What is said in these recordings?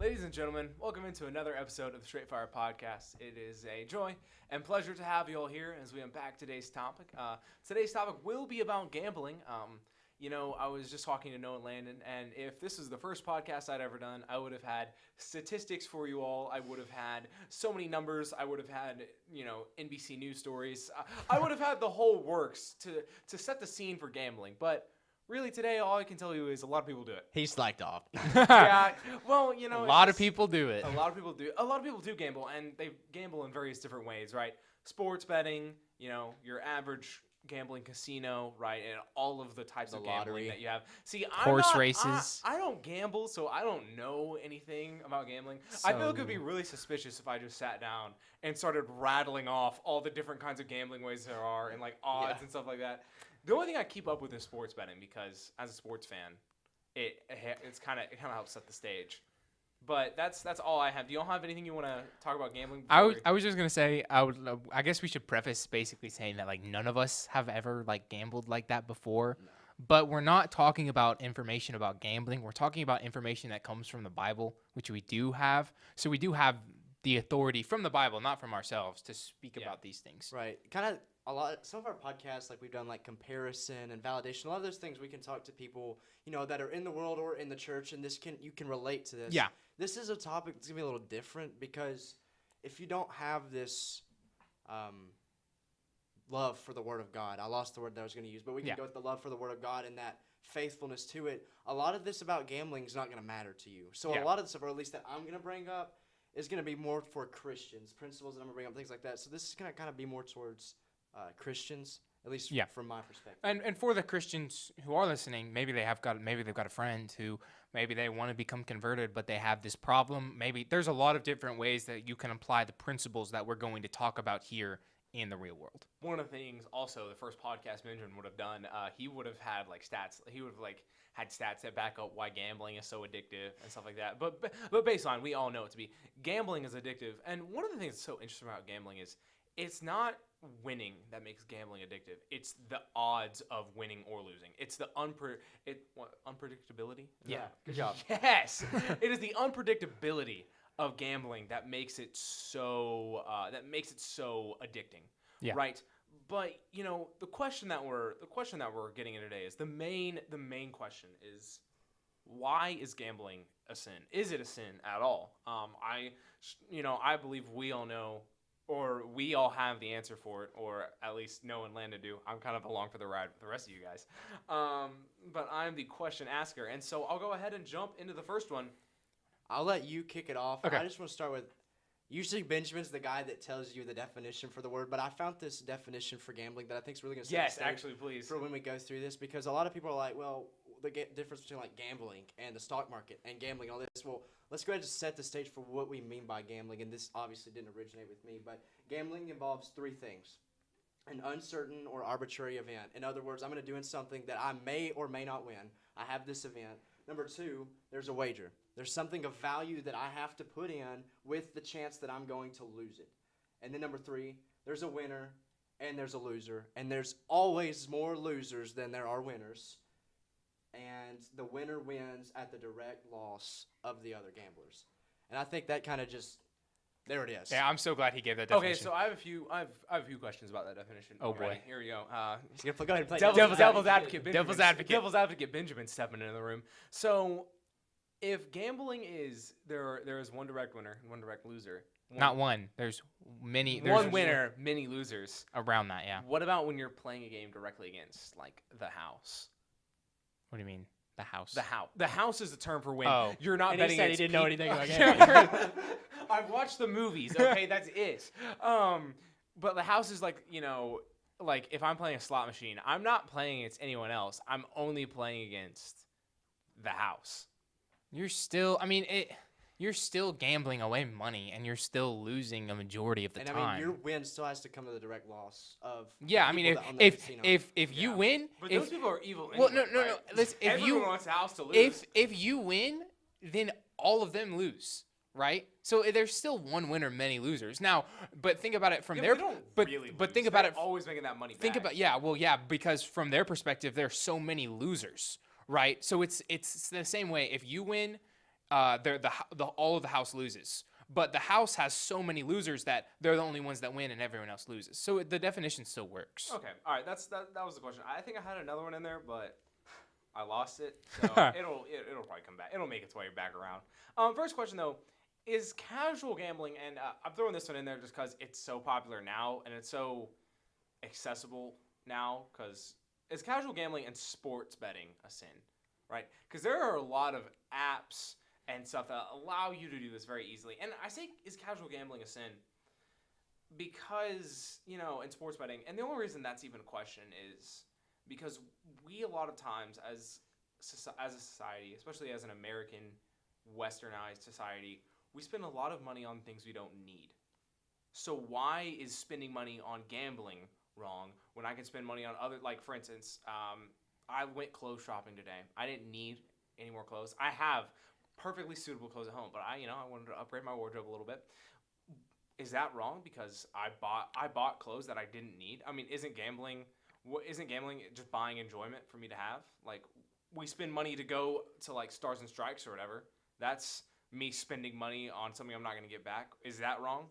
Ladies and gentlemen, welcome into another episode of the Straight Fire Podcast. It is a joy and pleasure to have you all here as we unpack today's topic. Today's topic will be about gambling. I was just talking to Noah and Landon, and if this is the first podcast I'd ever done, I would have had statistics for you all. I would have had so many numbers. I would have had, NBC News stories. I would have had the whole works to set the scene for gambling. But really, today, all I can tell you is a lot of people do it. He slacked off. Yeah, well, a lot of people do it. A lot of people do. A lot of people do gamble, and they gamble in various different ways, right? Sports betting, your average gambling casino, right, and all of the types of gambling that you have. See, Horse races. I don't gamble, so I don't know anything about gambling. I feel it could be really suspicious if I just sat down and started rattling off all the different kinds of gambling ways there are and like odds and stuff like that. The only thing I keep up with is sports betting because, as a sports fan, it kind of helps set the stage. But that's all I have. Do you all have anything you want to talk about gambling? I was just gonna say I guess we should preface basically saying that like none of us have ever like gambled like that before. No. But we're not talking about information about gambling. We're talking about information that comes from the Bible, which we do have. So we do have the authority from the Bible, not from ourselves, to speak about these things. Right. Some of our podcasts, like we've done like comparison and validation, a lot of those things we can talk to people, that are in the world or in the church, and you can relate to this. Yeah. This is a topic that's going to be a little different because if you don't have this love for the Word of God, I lost the word that I was going to use, but we can go with the love for the Word of God and that faithfulness to it. A lot of this about gambling is not going to matter to you. So a lot of the stuff, or at least that I'm going to bring up, is going to be more for Christians, principles that I'm going to bring up, things like that. So this is going to kind of be more towards Christians, at least from my perspective. And for the Christians who are listening, maybe they've got a friend who maybe they want to become converted, but they have this problem. Maybe there's a lot of different ways that you can apply the principles that we're going to talk about here in the real world. One of the things also the first podcast Benjamin would have done, he would have had like stats. He would have had stats that back up why gambling is so addictive and stuff like that. But baseline, we all know it to be gambling is addictive. And one of the things that's so interesting about gambling is it's not winning that makes gambling addictive. It's the odds of winning or losing. It's the unpredictability. Good job. Yes, it is the unpredictability of gambling that makes it so addicting. Yeah. Right. But the question that we're getting into today is the main question is, why is gambling a sin? Is it a sin at all? I believe we all know, or we all have the answer for it, or at least Noah and Landon do. I'm kind of along for the ride with the rest of you guys. But I'm the question asker, and so I'll go ahead and jump into the first one. I'll let you kick it off. Okay. I just want to start with, usually Benjamin's the guy that tells you the definition for the word, but I found this definition for gambling that I think is really going to set the stage actually, please. for when we go through this, because a lot of people are like, well, the difference between like gambling and the stock market and gambling and all this. Well, let's go ahead and set the stage for what we mean by gambling, and this obviously didn't originate with me, but gambling involves three things: an uncertain or arbitrary event. In other words, I'm going to do something that I may or may not win. I have this event. Number two, there's a wager. There's something of value that I have to put in with the chance that I'm going to lose it. And then number three, there's a winner and there's a loser. And there's always more losers than there are winners. And the winner wins at the direct loss of the other gamblers. And I think that kind of just, there it is. Yeah, I'm so glad he gave that definition. Okay, so I have a few questions about that definition. Oh, boy. Right, here we go. Go ahead and play Devil's advocate. Devil's advocate. Devil's advocate. Benjamin stepping into the room. So, if gambling is there is one direct winner, one direct loser. Not one. There's many. One winner, many losers. Around that, yeah. What about when you're playing a game directly against like the house? What do you mean? The house. The house is the term for when you're not and betting. He said he didn't know anything about gambling. I've watched the movies. Okay, that's it. But the house is like like if I'm playing a slot machine, I'm not playing against anyone else. I'm only playing against the house. You're still gambling away money, and you're still losing a majority of the time. I mean, your win still has to come to the direct loss of. Yeah, I mean, if you win, but those people are evil. Well, anyway, no. Right? Listen, Everyone wants the house to lose. If you win, then all of them lose, right? So there's still one winner, many losers. Now, but think about it from their. But think about it. Always making that money. Think about because from their perspective, there's so many losers, right? So it's the same way. If you win, all of the house loses. But the house has so many losers that they're the only ones that win and everyone else loses. So the definition still works. Okay, all right. That was the question. I think I had another one in there, but I lost it. So it'll probably come back. It'll make its way back around. First question though, is casual gambling, and I'm throwing this one in there just because it's so popular now and it's so accessible now. Because is casual gambling and sports betting a sin, right? Because there are a lot of apps and stuff that allow you to do this very easily. And I say, is casual gambling a sin? Because, in sports betting, and the only reason that's even a question is because we a lot of times as a society, especially as an American westernized society, we spend a lot of money on things we don't need. So why is spending money on gambling wrong when I can spend money on other, like for instance, I went clothes shopping today. I didn't need any more clothes. I have perfectly suitable clothes at home, but I wanted to upgrade my wardrobe a little bit. Is that wrong because I bought clothes that I didn't need? I mean, isn't gambling just buying enjoyment for me to have? Like, we spend money to go to like Stars and Stripes or whatever. That's me spending money on something I'm not going to get back. Is that wrong?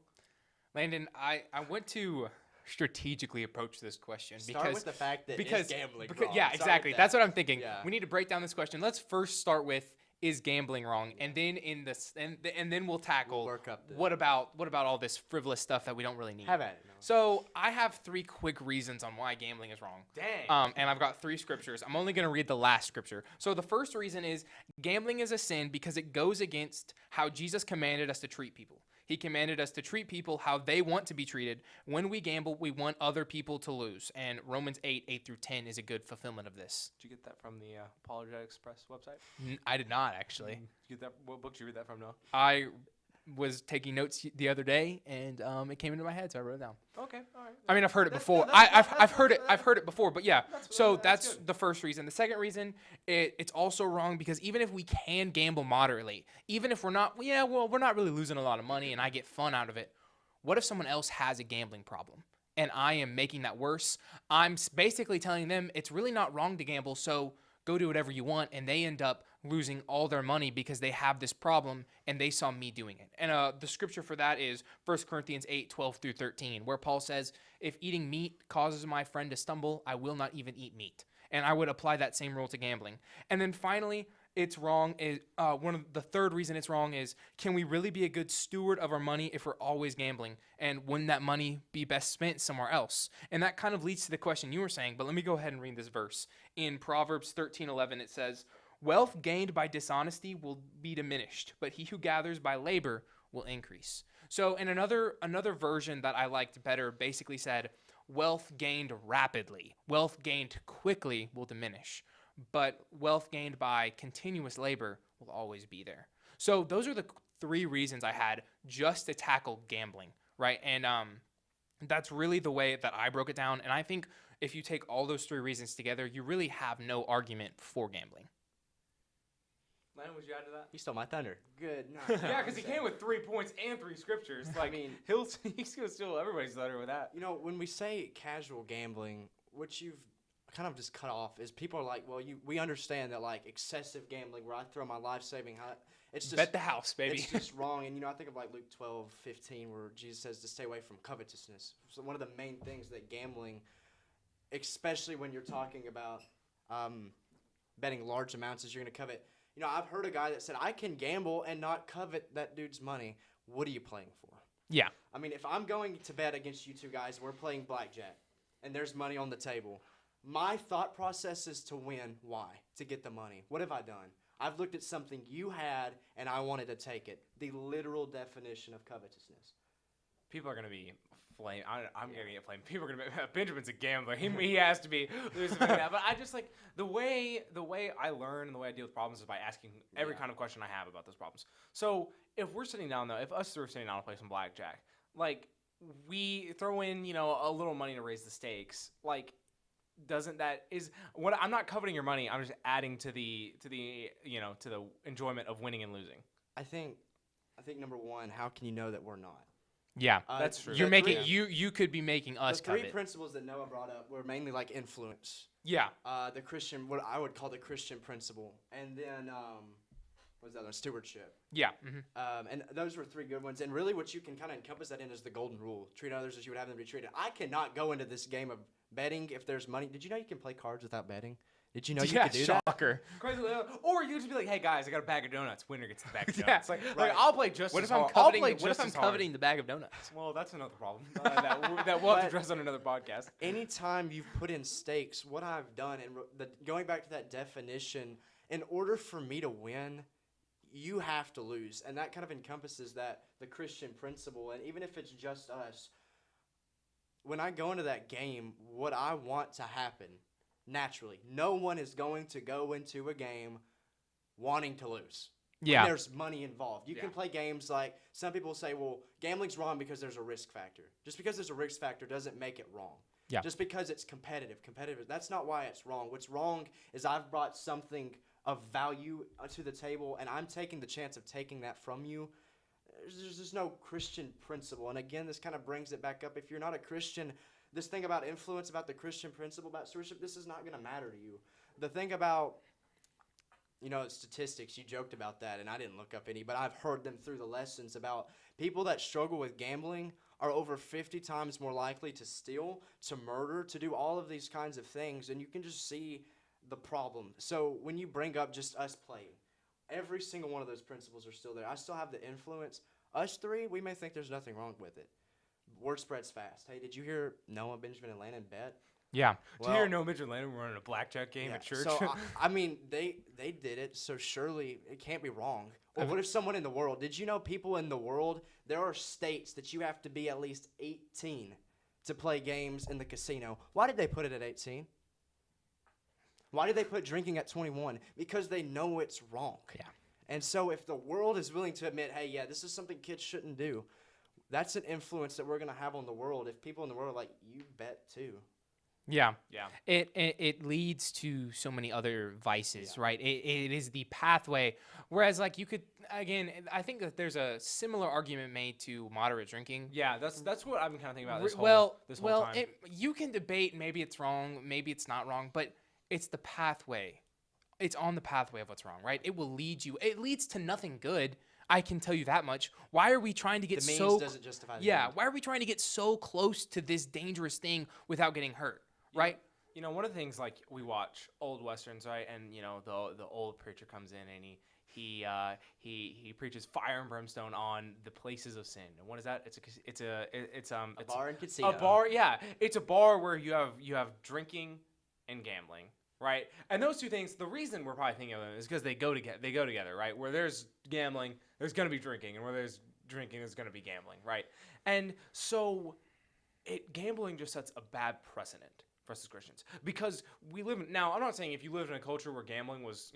Landon, I want to strategically approach this question Start with the fact that because is gambling because wrong? yeah, Start with exactly. that. That's what I'm thinking. Yeah. We need to break down this question. Let's first start with, is gambling wrong, and then and then we'll tackle We'll work up the- what about all this frivolous stuff that we don't really need. Have at it. No. So I have 3 quick reasons on why gambling is wrong. Dang. And I've got 3 scriptures. I'm only going to read the last scripture. So the first reason is gambling is a sin because it goes against how Jesus commanded us to treat people. He commanded us to treat people how they want to be treated. When we gamble, we want other people to lose. And Romans 8:8-10 is a good fulfillment of this. Did you get that from the Apologetic Express website? I did not, actually. Did you get that? What book did you read that from, Noah? I was taking notes the other day, and it came into my head, so I wrote it down. Okay, all right. I mean, I've heard it That's before. good, that's good, I've that's heard good, it. I've heard it before, but yeah. So that's good. the first reason. The second reason, it's also wrong because even if we can gamble moderately, even if we're not really losing a lot of money, and I get fun out of it. What if someone else has a gambling problem, and I am making that worse? I'm basically telling them it's really not wrong to gamble, so go do whatever you want, and they end up losing all their money because they have this problem and they saw me doing it. And the scripture for that is 1 Corinthians 8:12-13, where Paul says, if eating meat causes my friend to stumble, I will not even eat meat. And I would apply that same rule to gambling. And then finally, it's wrong is the third reason it's wrong is, can we really be a good steward of our money if we're always gambling? And wouldn't that money be best spent somewhere else? And that kind of leads to the question you were saying, but let me go ahead and read this verse. In Proverbs 13:11, it says, wealth gained by dishonesty will be diminished, but he who gathers by labor will increase. So in another version that I liked better basically said, wealth gained rapidly, wealth gained quickly will diminish, but wealth gained by continuous labor will always be there. So those are the 3 reasons I had just to tackle gambling, right? And that's really the way that I broke it down. And I think if you take all those 3 reasons together, you really have no argument for gambling. Landon, would you add to that? You stole my thunder. Good. Yeah, because he came with 3 points and 3 scriptures. Like, I mean, he's gonna steal everybody's thunder with that. when we say casual gambling, which you've kind of just cut off, is people are like, well, we understand that like excessive gambling where I throw my life saving, it's just Bet the house, baby. It's just wrong. And I think of like Luke 12:15 where Jesus says to stay away from covetousness. So one of the main things that gambling, especially when you're talking about betting large amounts, is you're gonna covet. I've heard a guy that said, I can gamble and not covet that dude's money. What are you playing for? Yeah. I mean, if I'm going to bet against you 2 guys, we're playing blackjack, and there's money on the table, my thought process is to win. Why? To get the money. What have I done? I've looked at something you had, and I wanted to take it. The literal definition of covetousness. People are gonna be flame. I'm gonna get flamed. People are gonna be. Benjamin's a gambler. He has to be. There's something like that. But I just like the way I learn and the way I deal with problems is by asking every kind of question I have about those problems. So if we're sitting down though, if us 3 are sitting down to play some blackjack, like we throw in a little money to raise the stakes, like. Doesn't that is what I'm not coveting your money. I'm just adding to the to the enjoyment of winning and losing. I think number 1, how can you know that we're not? Yeah, that's true. You're the making 3 you could be making us The 3 covet. principles that Noah brought up were mainly like influence. Yeah. The Christian, what I would call the Christian principle, and then was the other one? Stewardship. Yeah. And those were 3 good ones. And really what you can kind of encompass that in is the golden rule. Treat others as you would have them be treated. I cannot go into this game of betting if there's money. Did you know you can play cards without betting? Did you know you could do that? Shocker. Crazy, or you just be like, "Hey guys, I got a bag of donnets. Winner gets the bag of Yeah. donuts." Like Right. I'll play just What as if I'm hard. coveting? I'll play What if just I'm as hard. coveting the bag of donuts? Well, that's another problem that we'll have to address on another podcast. Anytime you've put in stakes, what I've done, and going back to that definition, in order for me to win, you have to lose. And that kind of encompasses the Christian principle. And even if it's just us, when I go into that game, what I want to happen, naturally, no one is going to go into a game wanting to lose. Yeah. There's money involved. You can play games like some people say, well, gambling's wrong because there's a risk factor. Just because there's a risk factor doesn't make it wrong. Yeah. Just because it's competitive, that's not why it's wrong. What's wrong is I've brought something of value to the table, and I'm taking the chance of taking that from you. There's just no Christian principle. And again, this kind of brings it back up. If you're not a Christian, this thing about influence, about the Christian principle, about stewardship, this is not going to matter to you. The thing about, statistics, you joked about that, and I didn't look up any, but I've heard them through the lessons about people that struggle with gambling are over 50 times more likely to steal, to murder, to do all of these kinds of things, and you can just see the problem. So when you bring up just us playing, every single one of those principles are still there. I still have the influence. Us 3, we may think there's nothing wrong with it. Word spreads fast. Hey, did you hear Noah, Benjamin, and Landon bet? Yeah. Did you hear No Midget Landon running a blackjack game at church? So, I mean, they did it, so surely it can't be wrong. Or what if someone in the world, did you know people in the world, there are states that you have to be at least 18 to play games in the casino. Why did they put it at 18? Why did they put drinking at 21? Because they know it's wrong. Yeah. And so if the world is willing to admit, hey, yeah, this is something kids shouldn't do, that's an influence that we're going to have on the world. If people in the world are like, you bet too. Yeah. Yeah. It leads to so many other vices, right? It is the pathway. Whereas, like, you could, again, I think that there's a similar argument made to moderate drinking. Yeah, that's what I've been kind of thinking about this whole time. You can debate maybe it's wrong, maybe it's not wrong, but it's the pathway. It's on the pathway of what's wrong, right? It will lead you. It leads to nothing good. I can tell you that much. Why are we trying to get the means so doesn't justify the yeah? end. Why are we trying to get so close to this dangerous thing without getting hurt, right? One of the things, like, we watch old westerns, right? And the old preacher comes in and he preaches fire and brimstone on the places of sin. And what is that? It's a bar and casino. A bar, yeah. It's a bar where you have drinking and gambling, right? And those two things, the reason we're probably thinking of them is because they go together, right? Where there's gambling, there's going to be drinking, and where there's drinking, there's going to be gambling, right? And so gambling just sets a bad precedent for us as Christians, because we live in, now I'm not saying if you lived in a culture where gambling was,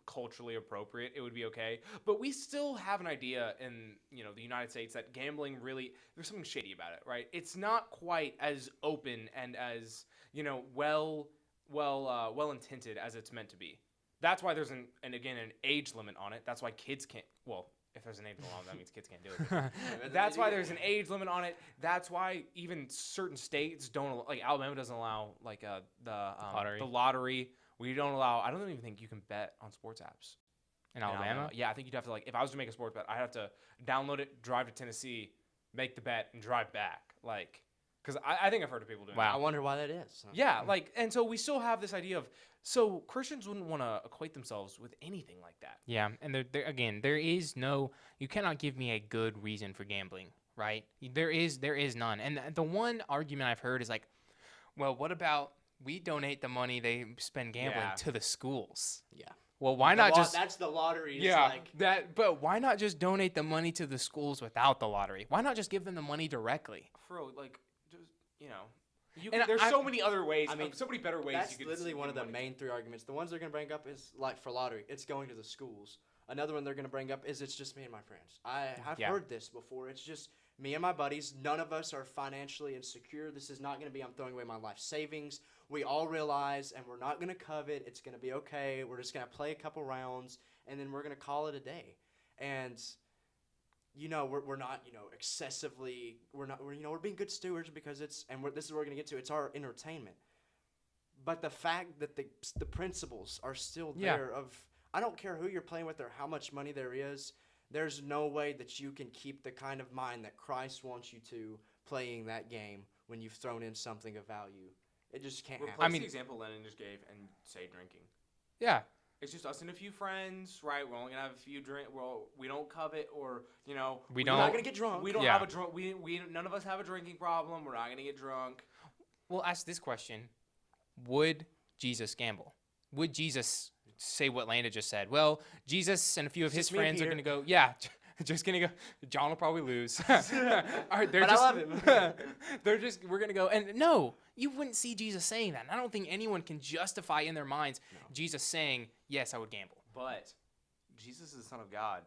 culturally appropriate, it would be okay, but we still have an idea in, the United States that gambling really, there's something shady about it, right? It's not quite as open and as, well intended as it's meant to be. That's why there's an age limit on it. That's why kids can't, well, if there's an age limit on it, that means kids can't do it. That's why there's an age limit on it. That's why even certain states don't, like Alabama doesn't allow like the lottery. We don't allow, I don't even think you can bet on sports apps. In Alabama? Yeah, I think you'd have to, like, if I was to make a sports bet, I'd have to download it, drive to Tennessee, make the bet, and drive back. Like, because I think I've heard of people doing that. I wonder why that is. Yeah, like, and so we still have this idea of, so Christians wouldn't want to equate themselves with anything like that. Yeah, and there is no, you cannot give me a good reason for gambling, right? There is none. And the one argument I've heard is like, well, what about we donate the money they spend gambling to the schools? Yeah. Well, why not just? That's the lottery. Yeah, but why not just donate the money to the schools without the lottery? Why not just give them the money directly? There's so many other ways. I mean, so many better ways. That's you could literally one of the main 3 arguments. The ones they're going to bring up is, like, for lottery, it's going to the schools. Another one they're going to bring up is it's just me and my friends. I've heard this before. It's just me and my buddies. None of us are financially insecure. This is not going to be I'm throwing away my life savings. We all realize, and we're not going to covet. It's going to be okay. We're just going to play a couple rounds, and then we're going to call it a day. And we're not, excessively, we're being good stewards because this is what we're going to get to. It's our entertainment. But the fact that the principles are still there of, I don't care who you're playing with or how much money there is. There's no way that you can keep the kind of mind that Christ wants you to playing that game when you've thrown in something of value. It just can't happen. Replace the example Landon just gave and say drinking. Yeah. It's just us and a few friends, right? We're only gonna have a few drink. Well, we don't covet, or We We're don't. not gonna get drunk. We don't Yeah. have a drunk. We none of us have a drinking problem. We're not gonna get drunk. We'll ask this question: would Jesus gamble? Would Jesus say what Landon just said? Well, Jesus and a few of his Just me and friends are Peter. gonna go. Yeah, just gonna go. John will probably lose. All right, they're But I just, love him. we're gonna go. And no, you wouldn't see Jesus saying that. And I don't think anyone can justify in their minds Jesus saying, "Yes, I would gamble." But Jesus is the Son of God,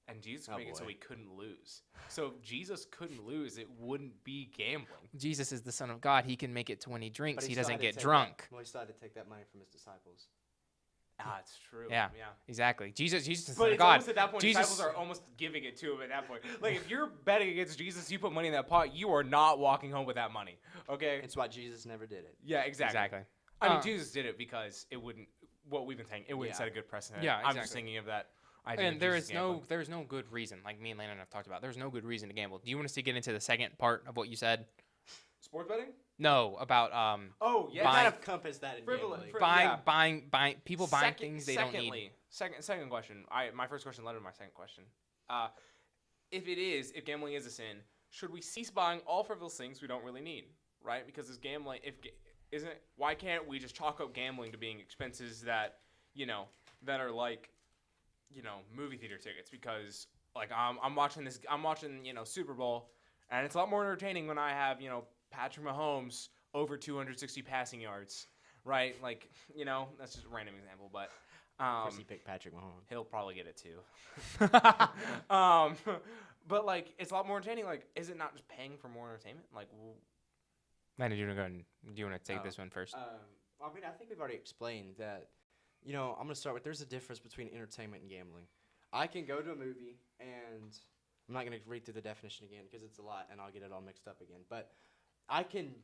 and Jesus could Oh, make it so boy. he couldn't lose. So if Jesus couldn't lose, it wouldn't be gambling. Jesus is the Son of God. He can make it to when he drinks. But He still doesn't had to get take drunk. Well, he still had to take that money from his disciples. Ah, it's true. Yeah. Yeah. Exactly. Jesus is the Son But of it's God. almost at that point, Jesus- disciples are almost giving it to him at that point. Like, if you're betting against Jesus, you put money in that pot, you are not walking home with that money. Okay? It's why Jesus never did it. Yeah, exactly. Exactly. I mean, Uh, Jesus did it because it wouldn't, what we've been saying, it wouldn't Yeah. set a good precedent. Yeah, I'm just exactly. thinking of that idea. And of there Jesus is gambling. there's no good reason, like me and Landon have talked about. There's no good reason to gamble. Do you want us to get into the second part of what you said? Sports betting? No, about Oh, yeah. What Buying- kind of compass that in Frivolous- gambling? fri- buying people buying things they don't need. Secondly, second question. My first question led to my second question. If gambling is a sin, should we cease buying all frivolous things we don't really need, right? Because it's gambling. Why can't we just chalk up gambling to being expenses that are like, movie theater tickets? Because like I'm watching Super Bowl, and it's a lot more entertaining when I have Patrick Mahomes over 260 passing yards, right? Like that's just a random example, but. Of course, he picked Patrick Mahomes. He'll probably get it too. But like, it's a lot more entertaining. Like, is it not just paying for more entertainment? Like, Landon, do you want to take Oh. this one first? I mean, I think we've already explained that. I'm going to start with there's a difference between entertainment and gambling. I can go to a movie, and I'm not going to read through the definition again because it's a lot, and I'll get it all mixed up again. But I can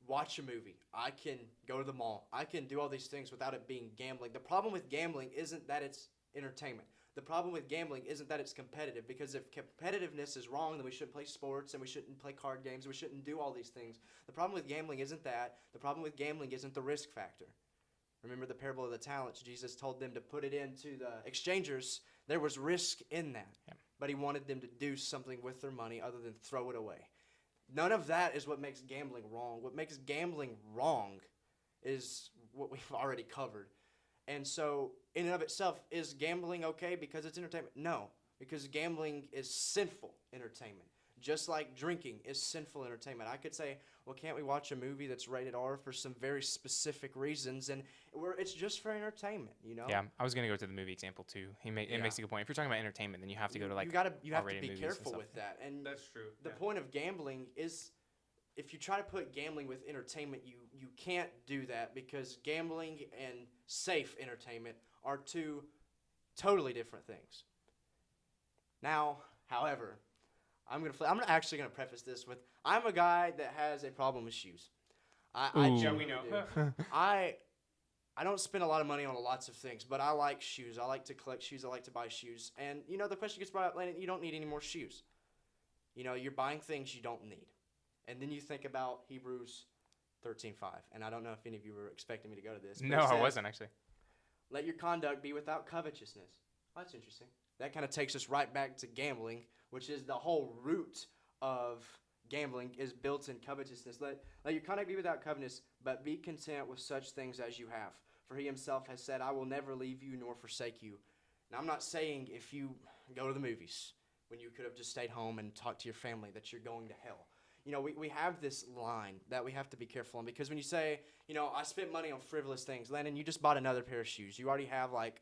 watch a movie. I can go to the mall. I can do all these things without it being gambling. The problem with gambling isn't that it's entertainment. The problem with gambling isn't that it's competitive, because if competitiveness is wrong, then we shouldn't play sports and we shouldn't play card games. We shouldn't do all these things. The problem with gambling isn't that. The problem with gambling isn't the risk factor. Remember the parable of the talents? Jesus told them to put it into the exchangers. There was risk in that. Yeah. But he wanted them to do something with their money other than throw it away. None of that is what makes gambling wrong. What makes gambling wrong is what we've already covered. And so, in and of itself, is gambling okay because it's entertainment? No, because gambling is sinful entertainment. Just like drinking is sinful entertainment. I could say, well, can't we watch a movie that's rated R for some very specific reasons? And it's just for entertainment, Yeah, I was gonna go to the movie example too. It makes a good point. If you're talking about entertainment, then you have to go to like you have to R-rated be movies and careful stuff. with that. And that's true. the point of gambling is, if you try to put gambling with entertainment, you can't do that, because gambling and safe entertainment are two totally different things. Now, however, I'm actually gonna preface this with, I'm a guy that has a problem with shoes. I Ooh. Yeah, we genuinely know. do. I don't spend a lot of money on lots of things, but I like shoes. I like to collect shoes. I like to buy shoes. And the question gets brought up, Landon, you don't need any more shoes. You're buying things you don't need. And then you think about Hebrews 13:5. And I don't know if any of you were expecting me to go to this. But No, it I says, wasn't actually. let your conduct be without covetousness. Well, that's interesting. That kind of takes us right back to gambling, which is the whole root of gambling is built in covetousness. Let your conduct be without covetousness, but be content with such things as you have. For he himself has said, I will never leave you nor forsake you. Now, I'm not saying if you go to the movies when you could have just stayed home and talked to your family that you're going to hell. We have this line that we have to be careful on, because when you say, I spent money on frivolous things, Landon, you just bought another pair of shoes. You already have like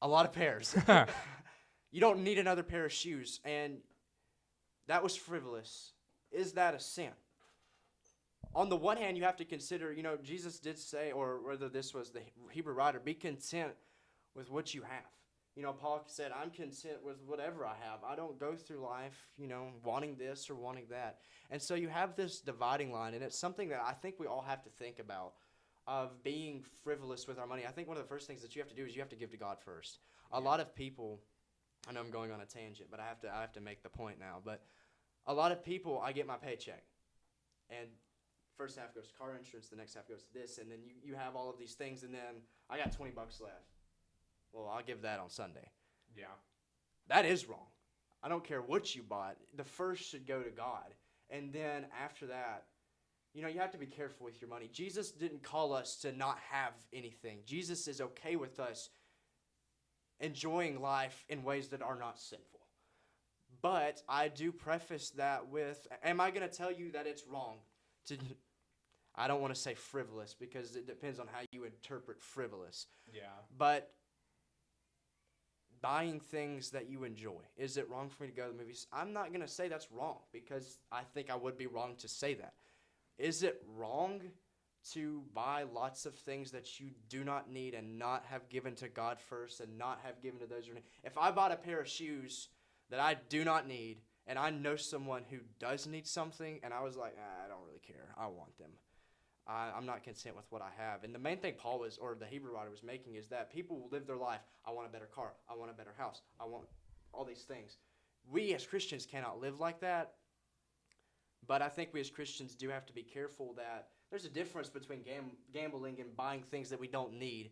a lot of pairs. You don't need another pair of shoes, and that was frivolous. Is that a sin? On the one hand, you have to consider, Jesus did say, or whether this was the Hebrew writer, be content with what you have. Paul said, I'm content with whatever I have. I don't go through life, wanting this or wanting that. And so you have this dividing line, and it's something that I think we all have to think about. of being frivolous with our money, I think one of the first things that you have to do is you have to give to God first. A lot of people, I know I'm going on a tangent, but I have to make the point now. But a lot of people, I get my paycheck, and first half goes to car insurance, the next half goes to this, and then you have all of these things, and then I got $20 left. Well, I'll give that on Sunday. Yeah. That is wrong. I don't care what you bought. The first should go to God. And then after that, you have to be careful with your money. Jesus didn't call us to not have anything. Jesus is okay with us enjoying life in ways that are not sinful. But I do preface that with, am I going to tell you that it's wrong to, I don't want to say frivolous because it depends on how you interpret frivolous. Yeah. But buying things that you enjoy, is it wrong for me to go to the movies? I'm not going to say that's wrong because I think I would be wrong to say that. Is it wrong to buy lots of things that you do not need and not have given to God first and not have given to those who need? If I bought a pair of shoes that I do not need and I know someone who does need something and I was like, I don't really care, I want them, I'm not content with what I have. And the main thing Paul was, or the Hebrew writer was making, is that people live their life, I want a better car, I want a better house, I want all these things. We as Christians cannot live like that. But I think we as Christians do have to be careful that there's a difference between gambling and buying things that we don't need.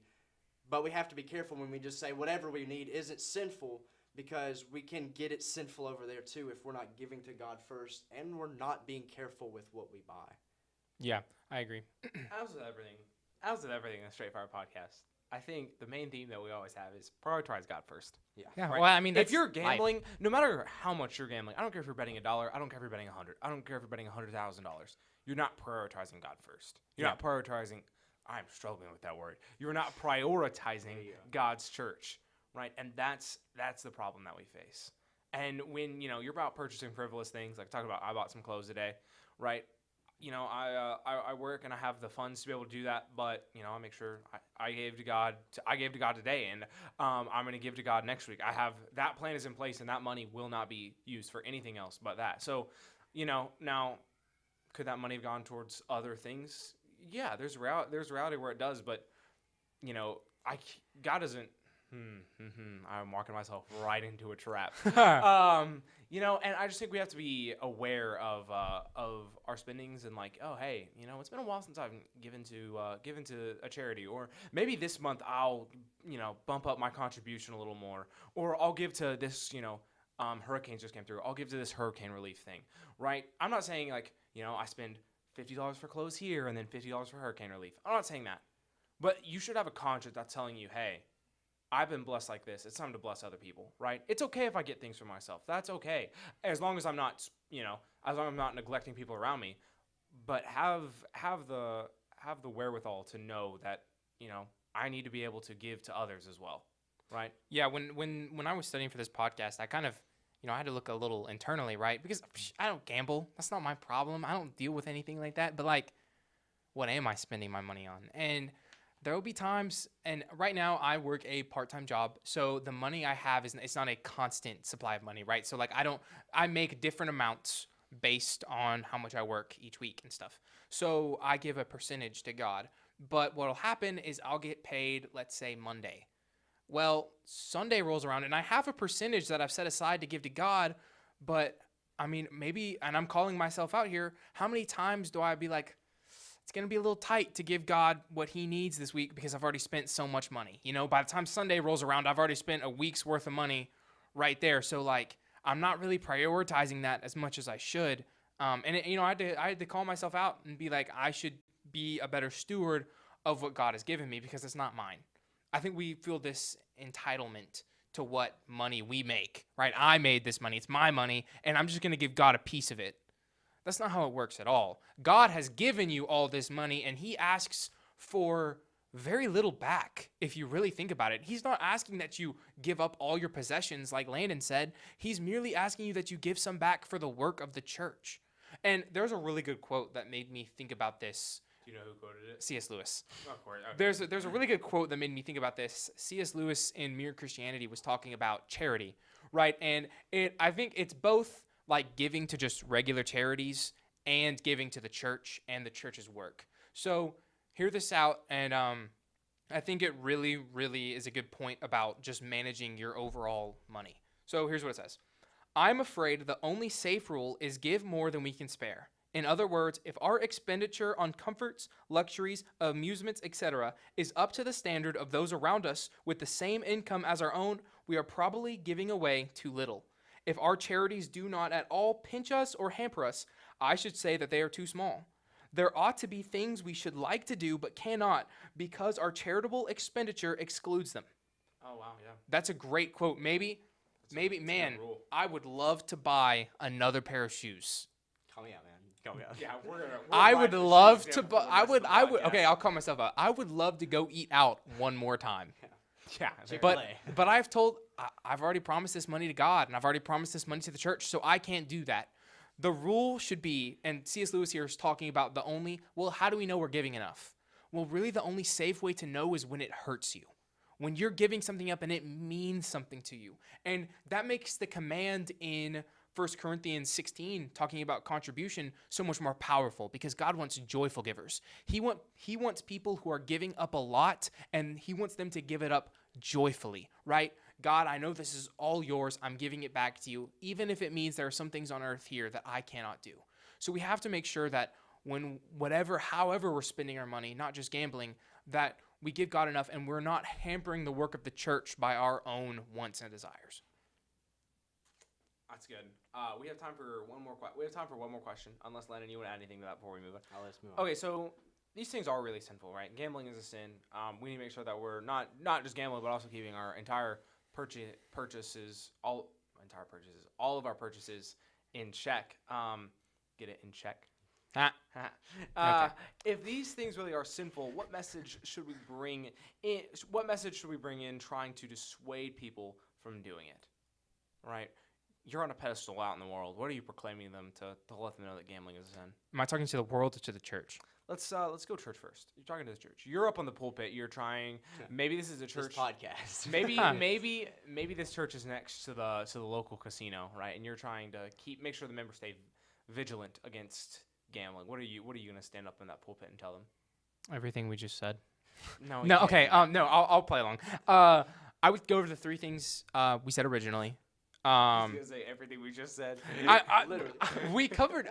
But we have to be careful when we just say whatever we need isn't sinful, because we can get it sinful over there too if we're not giving to God first and we're not being careful with what we buy. Yeah, I agree. As with everything in the Straight Fire podcast, I think the main theme that we always have is prioritize God first. Yeah. Yeah. Right. Well, I mean, If you're life. gambling, no matter how much you're gambling, I don't care if you're betting $1, I don't care if you're betting 100, I don't care if you're betting $100,000. You're not prioritizing God first. You're not prioritizing. I'm struggling with that word. You're not prioritizing God's church, right? And that's the problem that we face. And when you're about purchasing frivolous things, like talking about, I bought some clothes today, right? I work and I have the funds to be able to do that, but I make sure I gave to God. I gave to God today, and I'm going to give to God next week. I have that plan is in place, and that money will not be used for anything else but that. So, now could that money have gone towards other things? Yeah, there's reality where it does, but God doesn't. I'm walking myself right into a trap. And I just think we have to be aware of our spendings and like, oh hey, it's been a while since I've given to a charity, or maybe this month I'll bump up my contribution a little more, or I'll give to this hurricanes just came through. I'll give to this hurricane relief thing, right? I'm not saying like I spend $50 for clothes here and then $50 for hurricane relief. I'm not saying that, but you should have a conscience that's telling you, hey, I've been blessed like this. It's time to bless other people, right? It's okay if I get things for myself. That's okay, as long as I'm not, as long as I'm not neglecting people around me. But have the wherewithal to know that I need to be able to give to others as well, right? Yeah. When I was studying for this podcast, I kind of I had to look a little internally, right? Because I don't gamble. That's not my problem. I don't deal with anything like that. But like, what am I spending my money on? And there will be times, and right now I work a part-time job, so the money I have it's not a constant supply of money, right? So like I make different amounts based on how much I work each week and stuff. So I give a percentage to God. But what'll happen is I'll get paid, let's say Monday. Well, Sunday rolls around and I have a percentage that I've set aside to give to God, but I mean maybe, and I'm calling myself out here, how many times do I be like, it's going to be a little tight to give God what he needs this week because I've already spent so much money. By the time Sunday rolls around, I've already spent a week's worth of money right there. So, like, I'm not really prioritizing that as much as I should. I had to call myself out and be like, I should be a better steward of what God has given me because it's not mine. I think we feel this entitlement to what money we make, right? I made this money. It's my money, and I'm just going to give God a piece of it. That's not how it works at all. God has given you all this money, and he asks for very little back, if you really think about it. He's not asking that you give up all your possessions, like Landon said. He's merely asking you that you give some back for the work of the church. And there's a really good quote that made me think about this. Do you know who quoted it? C.S. Lewis. Oh, of course. Okay. There's a really good quote that made me think about this. C.S. Lewis in Mere Christianity was talking about charity, right? And I think it's both like giving to just regular charities and giving to the church and the church's work. So hear this out, and I think it really, really is a good point about just managing your overall money. So here's what it says. I'm afraid the only safe rule is give more than we can spare. In other words, if our expenditure on comforts, luxuries, amusements, etc. is up to the standard of those around us with the same income as our own, we are probably giving away too little. If our charities do not at all pinch us or hamper us, I should say that they are too small. There ought to be things we should like to do but cannot because our charitable expenditure excludes them. Oh, wow, yeah. That's a great quote. Maybe, That's a good rule. I would love to buy another pair of shoes. Call me out, man. Call me out. Yeah, we're I would riding the love shoes to down buy. for the rest of the podcast. Okay, I'll call myself out. I would love to go eat out one more time. Yeah, But I've already promised this money to God, and I've already promised this money to the church, so I can't do that. The rule should be, and C.S. Lewis here is talking about how do we know we're giving enough? Well, really the only safe way to know is when it hurts you. When you're giving something up and it means something to you. And that makes the command in 1 Corinthians 16, talking about contribution, so much more powerful because God wants joyful givers. He wants people who are giving up a lot, and he wants them to give it up joyfully, right? God, I know this is all yours. I'm giving it back to you, even if it means there are some things on earth here that I cannot do. So we have to make sure that however we're spending our money, not just gambling, that we give God enough and we're not hampering the work of the church by our own wants and desires. That's good. We have time for one more question, unless Landon, you want to add anything to that before we move on? Let's move on. Okay, so these things are really sinful, right? Gambling is a sin. We need to make sure that we're not just gambling, but also keeping our entire purchases, all of our purchases in check. Get it in check. Okay. If these things really are sinful, what message should we bring in? What message should we bring in trying to dissuade people from doing it? Right? You're on a pedestal out in the world. What are you proclaiming them to let them know that gambling is a sin? Am I talking to the world or to the church? Let's go church first. You're talking to the church. You're up on the pulpit. You're trying. Maybe this is a church This podcast. maybe this church is next to the local casino, right? And you're trying to make sure the members stay vigilant against gambling. What are you gonna stand up in that pulpit and tell them? Everything we just said. No. No. Okay. No. I'll play along. I would go over the three things we said originally. I was gonna say everything we just said. Literally. We covered.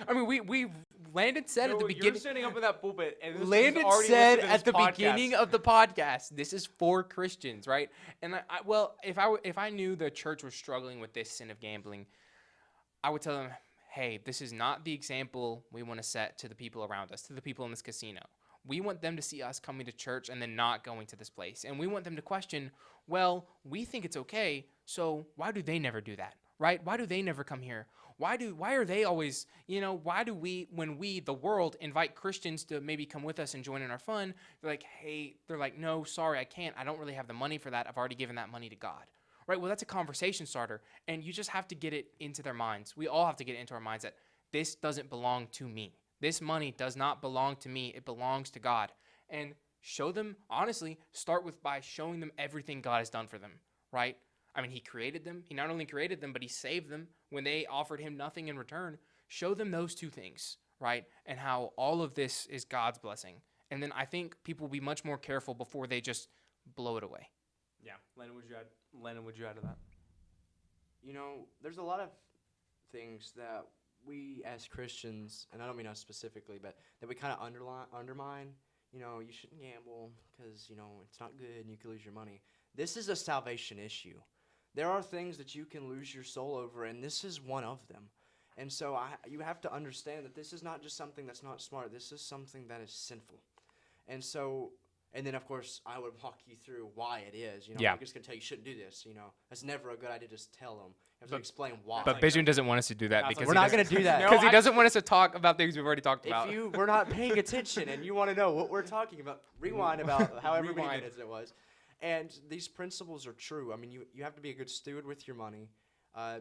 We Landon said at the beginning. You're standing up in that pulpit, and this Landon already said listened to at the this podcast. beginning of the podcast, this is for Christians, right? And if I knew the church was struggling with this sin of gambling, I would tell them, hey, this is not the example we want to set to the people around us, to the people in this casino. We want them to see us coming to church and then not going to this place. And we want them to question, well, we think it's okay, so why do they never do that, right? Why do they never come here? Why are they always, why do we, when we, the world, invite Christians to maybe come with us and join in our fun, they're like, no, sorry, I can't. I don't really have the money for that. I've already given that money to God. Right? Well, that's a conversation starter, and you just have to get it into their minds. We all have to get it into our minds that this doesn't belong to me. This money does not belong to me. It belongs to God. And show them, honestly, start by showing them everything God has done for them, right? I mean, he created them. He not only created them, but he saved them when they offered him nothing in return. Show them those two things, right? And how all of this is God's blessing. And then I think people will be much more careful before they just blow it away. Yeah. Landon, would you add to that? There's a lot of things that we as Christians, and I don't mean us specifically, but that we kind of undermine. You shouldn't gamble because, it's not good and you can lose your money. This is a salvation issue. There are things that you can lose your soul over, and this is one of them. And so you have to understand that this is not just something that's not smart. This is something that is sinful. And then, of course, I would walk you through why it is. Yeah. I'm just going to tell you shouldn't do this. That's never a good idea to just tell them. You have to explain why. But Benjamin doesn't want us to do that because we're not going to do that. because he doesn't want us to talk about things we've already talked about. If we're not paying attention and you want to know what we're talking about, rewind about however many minutes it was. And these principles are true. I mean, you have to be a good steward with your money.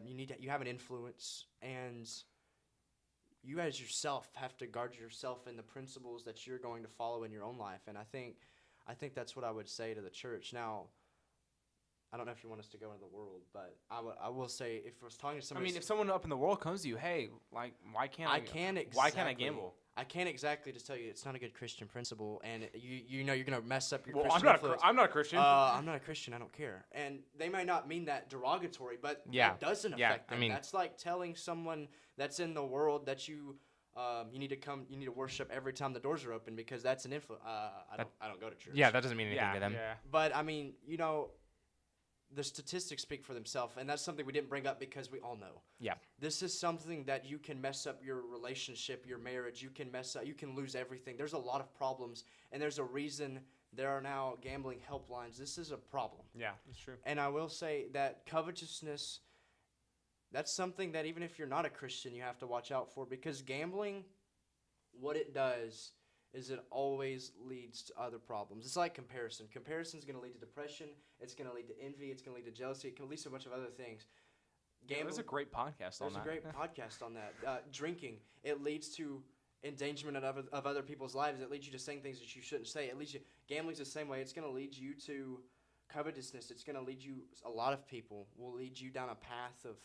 You have an influence, and you as yourself have to guard yourself in the principles that you're going to follow in your own life. And I think that's what I would say to the church. Now, I don't know if you want us to go into the world, but I will say if I was talking to I somebody, mean, if someone up in the world comes to you, hey, like, why can't I can't exactly. why can't I gamble? I can't exactly just tell you it's not a good Christian principle, and you know you're gonna mess up your Well, Christian influence. I'm not a Christian. I'm not a Christian. I don't care. And they may not mean that derogatory, but Yeah. it doesn't Yeah, affect them. I mean- That's like telling someone that's in the world that you need to worship every time the doors are open because that's an influence. I don't go to church. Yeah, that doesn't mean anything to them. Yeah. But I mean, you know, the statistics speak for themselves, and that's something we didn't bring up because we all know. Yeah. This is something that you can mess up your relationship, your marriage. You can mess up. You can lose everything. There's a lot of problems, and there's a reason there are now gambling helplines. This is a problem. Yeah, that's true. And I will say that covetousness, that's something that even if you're not a Christian, you have to watch out for because gambling, what it does is it always leads to other problems. It's like comparison. Comparison is going to lead to depression. It's going to lead to envy. It's going to lead to jealousy. It can lead to a bunch of other things. There's a great podcast on that. There's a great podcast on that. Drinking, it leads to endangerment of other people's lives. It leads you to saying things that you shouldn't say. It leads you. Gambling's the same way. It's going to lead you to covetousness. It's going to lead you. A lot of people will lead you down a path of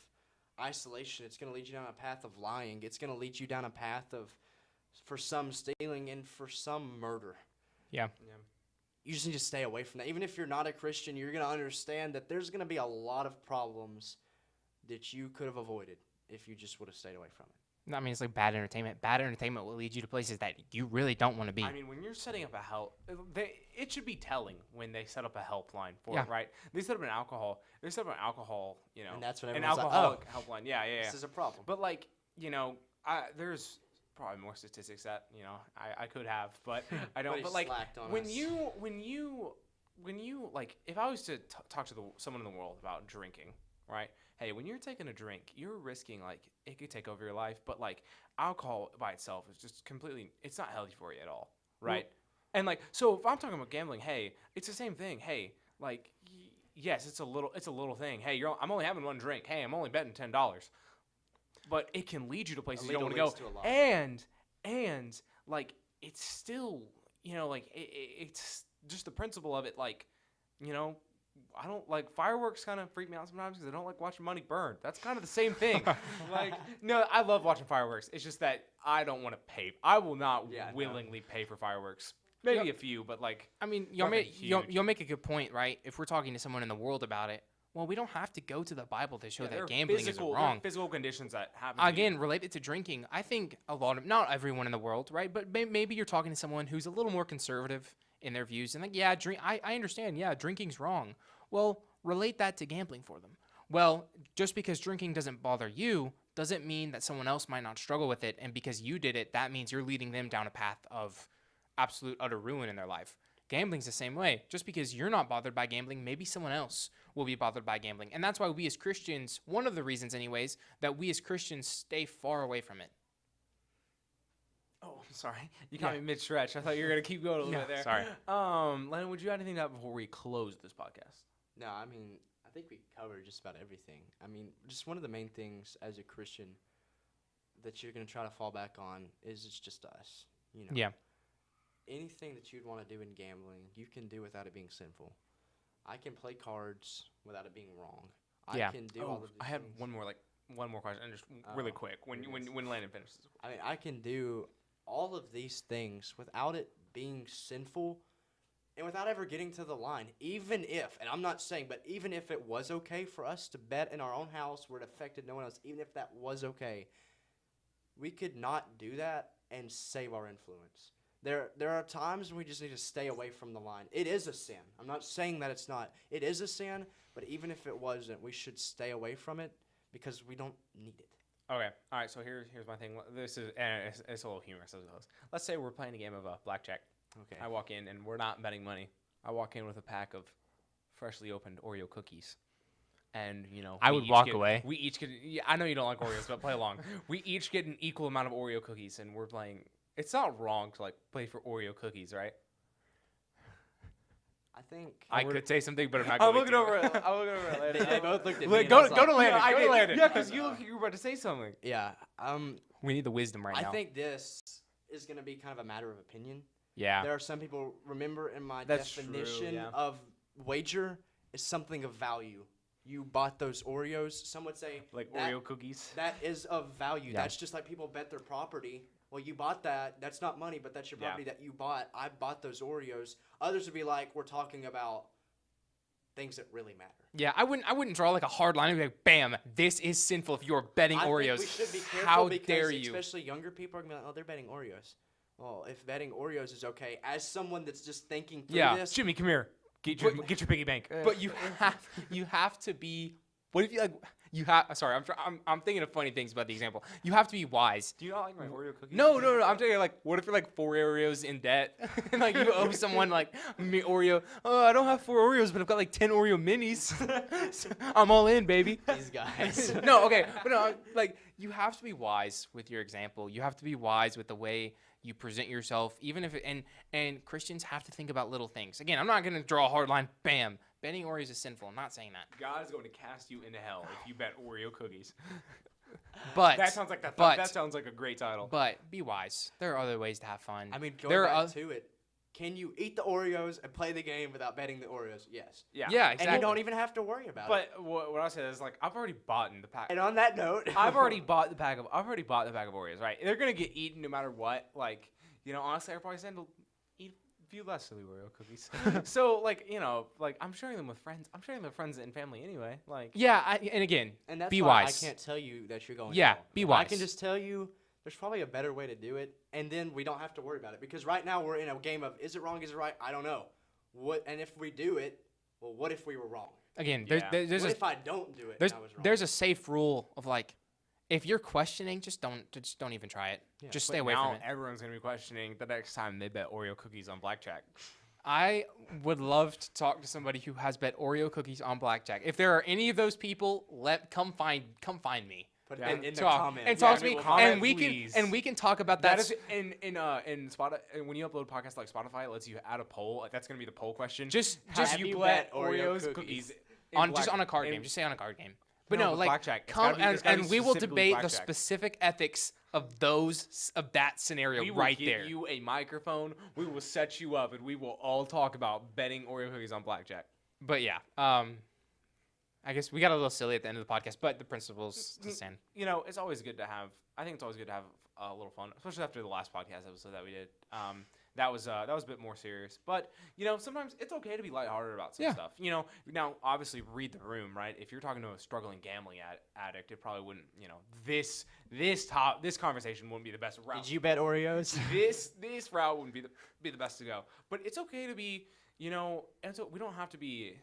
isolation. It's going to lead you down a path of lying. It's going to lead you down a path of, for some, stealing and for some, murder. Yeah. You just need to stay away from that. Even if you're not a Christian, you're going to understand that there's going to be a lot of problems that you could have avoided if you just would have stayed away from it. I mean, it's like bad entertainment. Bad entertainment will lead you to places that you really don't want to be. I mean, when you're setting up a help, it should be telling when they set up a helpline for Yeah. it, right? They set up an alcohol. They set up an alcohol, you know, And that's when an everyone's like, alcoholic helpline. Yeah. This is a problem. But like, you know, there's probably more statistics that I could have, but I don't. But But like, slacked on when us. you like, if I was to talk to someone in the world about drinking, right? Hey, when you're taking a drink, you're risking, like, it could take over your life, but, like, alcohol by itself is just completely, it's not healthy for you at all, right? And, like, so if I'm talking about gambling, hey, it's the same thing. Hey, like, yes, it's a little thing. Hey, I'm only having one drink. Hey, I'm only betting $10. But it can lead you to places you don't want to go. To a lot. And, like, it's still, you know, like, it's just the principle of it, like, you know, I don't like fireworks. Kind of freak me out sometimes because I don't like watching money burn. That's kind of the same thing. Like, no, I love watching fireworks. It's just that I don't want to pay. I will not willingly pay for fireworks. Maybe a few, but like, I mean, you'll make a good point, right? If we're talking to someone in the world about it, well, we don't have to go to the Bible to show that gambling is wrong. Physical conditions that happen. Again, related to drinking, I think not everyone in the world, right? But maybe you're talking to someone who's a little more conservative in their views, and like, yeah, I understand, yeah, drinking's wrong. Well, relate that to gambling for them. Well, just because drinking doesn't bother you doesn't mean that someone else might not struggle with it, and because you did it, that means you're leading them down a path of absolute utter ruin in their life. Gambling's the same way. Just because you're not bothered by gambling, maybe someone else will be bothered by gambling. And that's why we as Christians, one of the reasons anyways, that we as Christians stay far away from it. Oh, I'm sorry. You got me mid-stretch. I thought you were going to keep going a little bit there. Sorry. Landon, would you add anything to that before we close this podcast? No, I mean, I think we covered just about everything. I mean, just one of the main things as a Christian that you're going to try to fall back on is it's just us. You know? Yeah. Anything that you'd want to do in gambling, you can do without it being sinful. I can play cards without it being wrong. Yeah. I can do all of these I had things. one more question, and just really quick when Landon finishes. I mean, I can do all of these things without it being sinful and without ever getting to the line. Even if, and I'm not saying, but even if it was okay for us to bet in our own house where it affected no one else, even if that was okay, we could not do that and save our influence. There are times when we just need to stay away from the line. It is a sin. I'm not saying that it's not. It is a sin, but even if it wasn't, we should stay away from it because we don't need it. Okay. All right. So here's my thing. This is it's a little humorous as well. Let's say we're playing a game of blackjack. Okay. I walk in and we're not betting money. I walk in with a pack of freshly opened Oreo cookies, and I would walk away. We each get. Yeah, I know you don't like Oreos, but play along. We each get an equal amount of Oreo cookies, and we're playing. It's not wrong to like play for Oreo cookies, right? I think I could say something, but I'm not I'm going looking to. over it. I'm looking over it later. They both looked at me. Go and I was to like, Landon. "Yeah, Go to Landon. did." Yeah, because you look like you were about to say something. Yeah. We need the wisdom right now. I think this is going to be kind of a matter of opinion. Yeah. There are some people, remember in my That's true, definition yeah. of wager, is something of value. You bought those Oreos. Some would say Like that, Oreo cookies. that is of value. Yeah. That's just like people bet their property. Well, you bought that. That's not money, but that's your property that you bought. I bought those Oreos. Others would be like, we're talking about things that really matter. Yeah, I wouldn't draw like a hard line and be like, bam, this is sinful if you're betting I Oreos. think we should be careful How because dare you? especially younger people are going to be like, oh, they're betting Oreos. Well, if betting Oreos is okay, as someone that's just thinking through Yeah. this, Jimmy, come here. Get your piggy bank. But you have to be. What if you like? You have. Sorry, I'm thinking of funny things about the example. You have to be wise. Do you not like my Oreo cookies? No. I'm thinking like, what if you're like 4 Oreos in debt, and like you owe someone like me Oreo? Oh, I don't have 4 Oreos, but I've got like 10 Oreo minis. So I'm all in, baby. these guys. No, okay, but no, like you have to be wise with your example. You have to be wise with the way you present yourself, even if and Christians have to think about little things. Again, I'm not gonna draw a hard line. Bam, betting Oreos is sinful. I'm not saying that. God is going to cast you into hell if you bet Oreo cookies. But That sounds like but- that sounds like a great title. But be wise. There are other ways to have fun. I mean, there going are back to it, can you eat the Oreos and play the game without betting the Oreos? Yes. yeah. yeah, And exactly. you don't even have to worry about it. But what I said is like I've already bought in the pack. And on that note, I've already bought the bag of Oreos, right? They're gonna get eaten no matter what. Like, you know, honestly, I'd probably stand to eat a few less of the Oreo cookies. So, like, you know, like I'm sharing them with friends. I'm sharing them with friends and family anyway. Like, Yeah, and again, and that's be why wise. I can't tell you that you're going. Yeah, wrong. be I wise. can just tell you there's probably a better way to do it, and then we don't have to worry about it because right now we're in a game of is it wrong, is it right? I don't know. What and if we do it, well, what if we were wrong? Again, Yeah. there's What a if I don't do it? there's and I was wrong? there's a safe rule of like, if you're questioning, just don't even try it. Yeah, Just but stay away now from it. everyone's gonna be questioning the next time they bet Oreo cookies on blackjack. I would love to talk to somebody who has bet Oreo cookies on blackjack. If there are any of those people, come find me. Put Yeah. it in the talk comments. and talk Yeah, to me, comment, and please. we can talk about That that. is in Spotify. When you upload podcasts like Spotify, it lets you add a poll. Like, that's gonna be the poll question. just Have you you bet bet Oreo Oreos cookies? cookies on a card in- game. Just say on a card game. But No, no, but like blackjack. It's come gotta be- it's gotta be and we will specifically debate the blackjack. specific ethics of that scenario We will right give there. you a microphone. We will set you up, and we will all talk about betting Oreo cookies on blackjack. But yeah, I guess we got a little silly at the end of the podcast, but the principles still stand. You know, it's always good to have. I think it's always good to have a little fun, especially after the last podcast episode that we did. That was a bit more serious, but you know, sometimes it's okay to be lighthearted about some Yeah. stuff. You know, now obviously read the room, right? If you're talking to a struggling gambling addict, it probably wouldn't. You know, this conversation wouldn't be the best route. Did you bet Oreos? this route wouldn't be the best to go. But it's okay to be, you know, and so we don't have to be.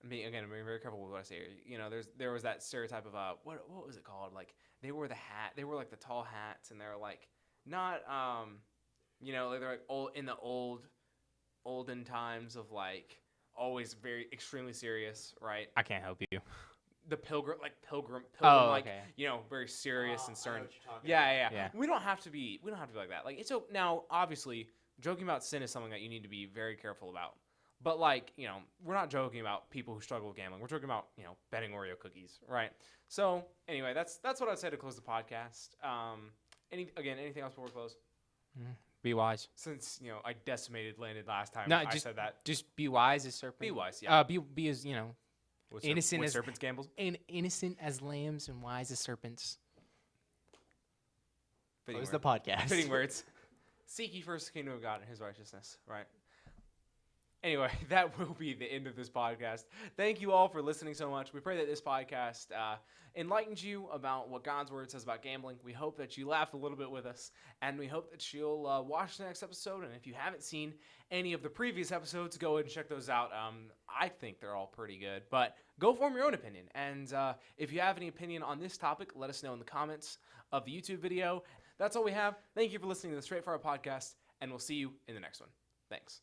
I'm being very careful with what I say here. You know, there was that stereotype of what was it called? Like they wore like the tall hats, and they're like not you know, like they're like in the olden times of like always very extremely serious, right? I can't help you. The pilgrim Oh, like okay. you know, very serious and I know stern. what you're talking Yeah. Yeah. We don't have to be like that. Like it's so now obviously joking about sin is something that you need to be very careful about. But like, you know, we're not joking about people who struggle with gambling. We're talking about, you know, betting Oreo cookies, right? So anyway, that's what I'd say to close the podcast. Anything else before we close? Be wise. Since, you know, I decimated Landon last time No, I just- said that. Just be wise as serpents. Be wise, yeah. Be as With innocent with as- serpents gambles. innocent as lambs and wise as serpents. Fitting Close word. the podcast. Fitting words. Seek ye first the kingdom of God and his righteousness, right? Anyway, that will be the end of this podcast. Thank you all for listening so much. We pray that this podcast enlightens you about what God's word says about gambling. We hope that you laughed a little bit with us, and we hope that you'll watch the next episode. And if you haven't seen any of the previous episodes, go ahead and check those out. I think they're all pretty good, but go form your own opinion. And if you have any opinion on this topic, let us know in the comments of the YouTube video. That's all we have. Thank you for listening to the Straight Fire Podcast, and we'll see you in the next one. Thanks.